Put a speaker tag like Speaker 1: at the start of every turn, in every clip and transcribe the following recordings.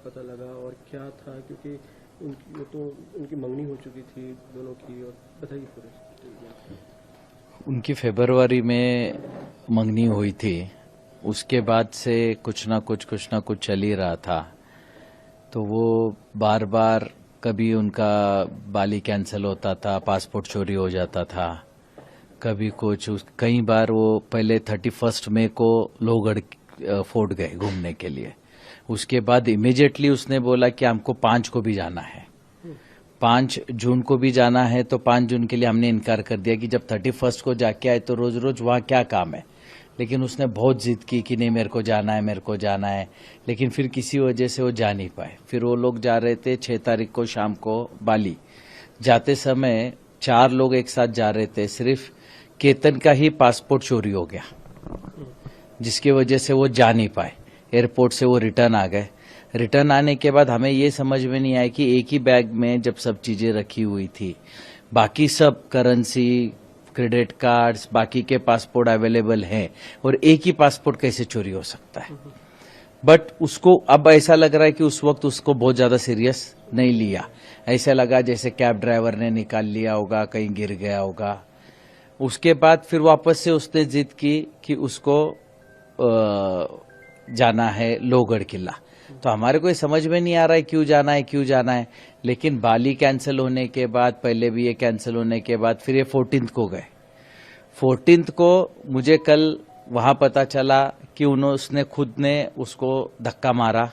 Speaker 1: पता लगा और क्या था, क्योंकि उनकी मंगनी हो चुकी थी दोनों की, और बताइए पूरे।
Speaker 2: उनकी फरवरी में मंगनी हुई थी, उसके बाद से कुछ ना कुछ चल ही रहा था। तो वो बार बार कभी उनका बाली कैंसिल होता था, पासपोर्ट चोरी हो जाता था, कभी कुछ। कई बार वो पहले 31 मई को लोहगढ़ फोर्ट गए घूमने के लिए। उसके बाद इमीडिएटली उसने बोला कि हमको 5 को भी जाना है, 5 जून को भी जाना है। तो 5 जून के लिए हमने इनकार कर दिया कि जब 31 को जाके आए तो रोज रोज वहां क्या काम है। लेकिन उसने बहुत जिद की कि नहीं, मेरे को जाना है, मेरे को जाना है। लेकिन फिर किसी वजह से वो जा नहीं पाए। फिर वो लोग जा रहे थे 6 तारीख को शाम को बाली। जाते समय 4 लोग एक साथ जा रहे थे, सिर्फ केतन का ही पासपोर्ट चोरी हो गया, जिसकी वजह से वो जा नहीं पाए। एयरपोर्ट से वो रिटर्न आ गए। रिटर्न आने के बाद हमें ये समझ में नहीं आया कि एक ही बैग में जब सब चीजें रखी हुई थी, बाकी सब करेंसी, क्रेडिट कार्ड्स, बाकी के पासपोर्ट अवेलेबल हैं, और एक ही पासपोर्ट कैसे चोरी हो सकता है। बट उसको अब ऐसा लग रहा है कि उस वक्त उसको बहुत ज्यादा सीरियस नहीं लिया। ऐसा लगा जैसे कैब ड्राइवर ने निकाल लिया होगा, कहीं गिर गया होगा। उसके बाद फिर वापस से उसने जिद की कि उसको जाना है लोहगढ़ किला। तो हमारे को समझ में नहीं आ रहा है क्यों जाना है। लेकिन बाली कैंसिल होने के बाद, पहले भी ये कैंसिल होने के बाद, फिर ये 14 को गए। 14 को मुझे कल वहां पता चला कि उसने खुद ने उसको धक्का मारा,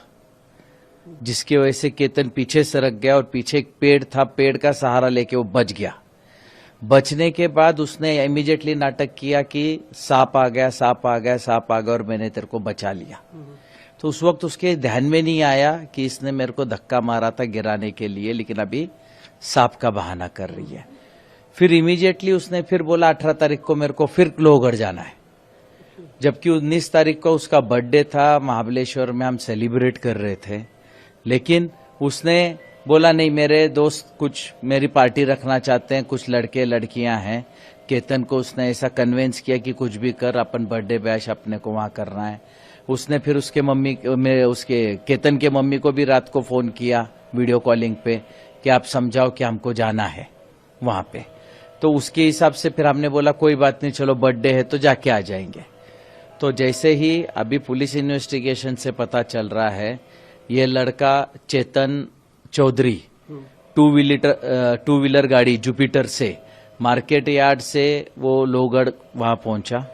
Speaker 2: जिसकी वजह से केतन पीछे सरक गया, और पीछे एक पेड़ था, पेड़ का सहारा लेके वो बच गया। बचने के बाद उसने इमीडिएटली नाटक किया कि सांप आ गया, और मैंने तेरे को बचा लिया। तो उस वक्त उसके ध्यान में नहीं आया कि इसने मेरे को धक्का मारा था गिराने के लिए, लेकिन अभी सांप का बहाना कर रही है। फिर इमीडिएटली उसने फिर बोला 18 तारीख को मेरे को फिर लोहगढ़ जाना है, जबकि 19 तारीख को उसका बर्थडे था। महाबलेश्वर में हम सेलिब्रेट कर रहे थे, लेकिन उसने बोला नहीं, मेरे दोस्त कुछ मेरी पार्टी रखना चाहते हैं, कुछ लड़के लड़कियां हैं। केतन को उसने ऐसा कन्विंस किया कि कुछ भी कर, अपन बर्थडे बैश अपने को वहां करना है। उसने फिर उसके केतन के मम्मी को भी रात को फोन किया वीडियो कॉलिंग पे कि आप समझाओ कि हमको जाना है वहां पे। तो उसके हिसाब से फिर हमने बोला कोई बात नहीं, चलो बर्थडे है तो जाके आ जाएंगे। तो जैसे ही अभी पुलिस इन्वेस्टिगेशन से पता चल रहा है, ये लड़का चेतन चौधरी 2 व्हीलर गाड़ी जुपिटर से मार्केट यार्ड से वो लोहगढ़ वहां पहुंचा।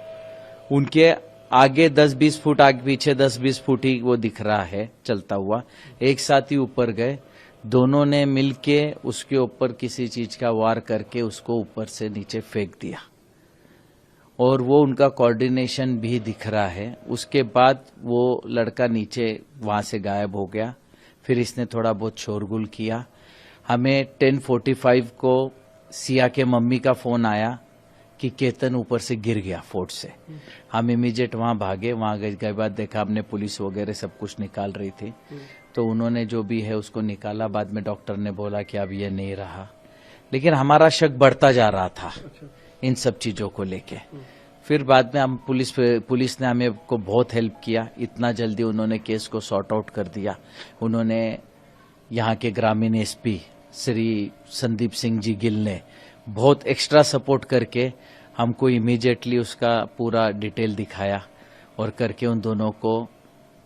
Speaker 2: उनके आगे 10-20 फुट, आगे पीछे 10-20 फुट ही वो दिख रहा है चलता हुआ। एक साथ ही ऊपर गए, दोनों ने मिलके उसके ऊपर किसी चीज का वार करके उसको ऊपर से नीचे फेंक दिया, और वो उनका कोऑर्डिनेशन भी दिख रहा है। उसके बाद वो लड़का नीचे वहां से गायब हो गया। फिर इसने थोड़ा बहुत शोरगुल किया। हमें 10:45 को सिया के मम्मी का फोन आया कि केतन ऊपर से गिर गया फोर्ट से। हम इमीडिएट वहां भागे। वहां गए के बाद देखा हमने पुलिस वगैरह सब कुछ निकाल रही थी, तो उन्होंने जो भी है उसको निकाला। बाद में डॉक्टर ने बोला कि अब ये नहीं रहा, लेकिन हमारा शक बढ़ता जा रहा था इन सब चीजों को लेके। फिर बाद में हम पुलिस ने हमें को बहुत हेल्प किया। इतना जल्दी उन्होंने केस को सॉर्ट आउट कर दिया। उन्होंने यहाँ के ग्रामीण एसपी श्री संदीप सिंह जी गिल ने बहुत एक्स्ट्रा सपोर्ट करके हमको इमीडिएटली उसका पूरा डिटेल दिखाया, और करके उन दोनों को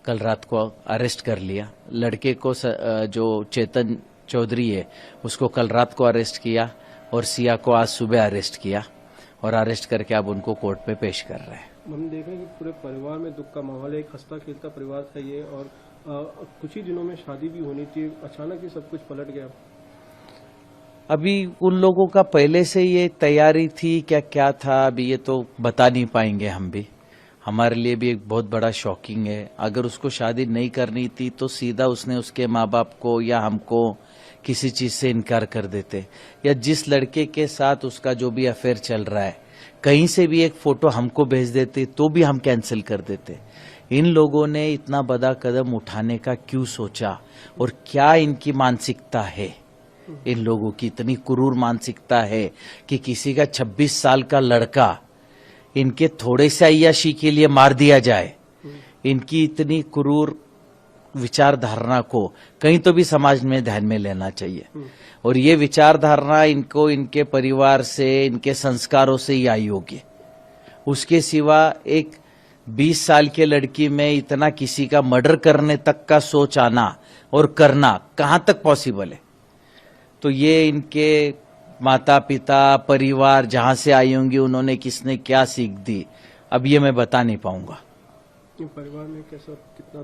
Speaker 2: कल रात को अरेस्ट कर लिया। लड़के को जो चेतन चौधरी है उसको कल रात को अरेस्ट किया, और सिया को आज सुबह अरेस्ट किया, और अरेस्ट करके अब उनको कोर्ट पे पेश कर रहे हैं।
Speaker 1: हम देख रहे हैं कि पूरे परिवार में दुख का माहौल है। एक हंसता खेलता परिवार था ये, और कुछ ही दिनों में शादी भी होनी थी, अचानक ही सब कुछ पलट गया।
Speaker 2: अभी उन लोगों का पहले से ये तैयारी थी क्या था, अभी ये तो बता नहीं पाएंगे हम भी। हमारे लिए भी एक बहुत बड़ा शॉकिंग है। अगर उसको शादी नहीं करनी थी तो सीधा उसने उसके माँ बाप को या हमको किसी चीज से इनकार कर देते, या जिस लड़के के साथ उसका जो भी अफेयर चल रहा है कहीं से भी एक फोटो हमको भेज देते तो भी हम कैंसिल कर देते। इन लोगों ने इतना बड़ा कदम उठाने का क्यों सोचा, और क्या इनकी मानसिकता है? इन लोगों की इतनी क्रूर मानसिकता है कि किसी का 26 साल का लड़का इनके थोड़े से अय्याशी के लिए मार दिया जाए। इनकी इतनी क्रूर विचारधारा को कहीं तो भी समाज में ध्यान में लेना चाहिए। और ये विचारधारा इनको इनके परिवार से, इनके संस्कारों से ही आई होगी। उसके सिवा एक 20 साल के लड़की में इतना किसी का मर्डर करने तक का सोच आना और करना कहां तक पॉसिबल है? तो ये इनके माता पिता, परिवार जहां से आई होंगी, उन्होंने किसने क्या सीख दी, अब ये मैं बता नहीं पाऊंगा।
Speaker 1: परिवार में कैसा, कितना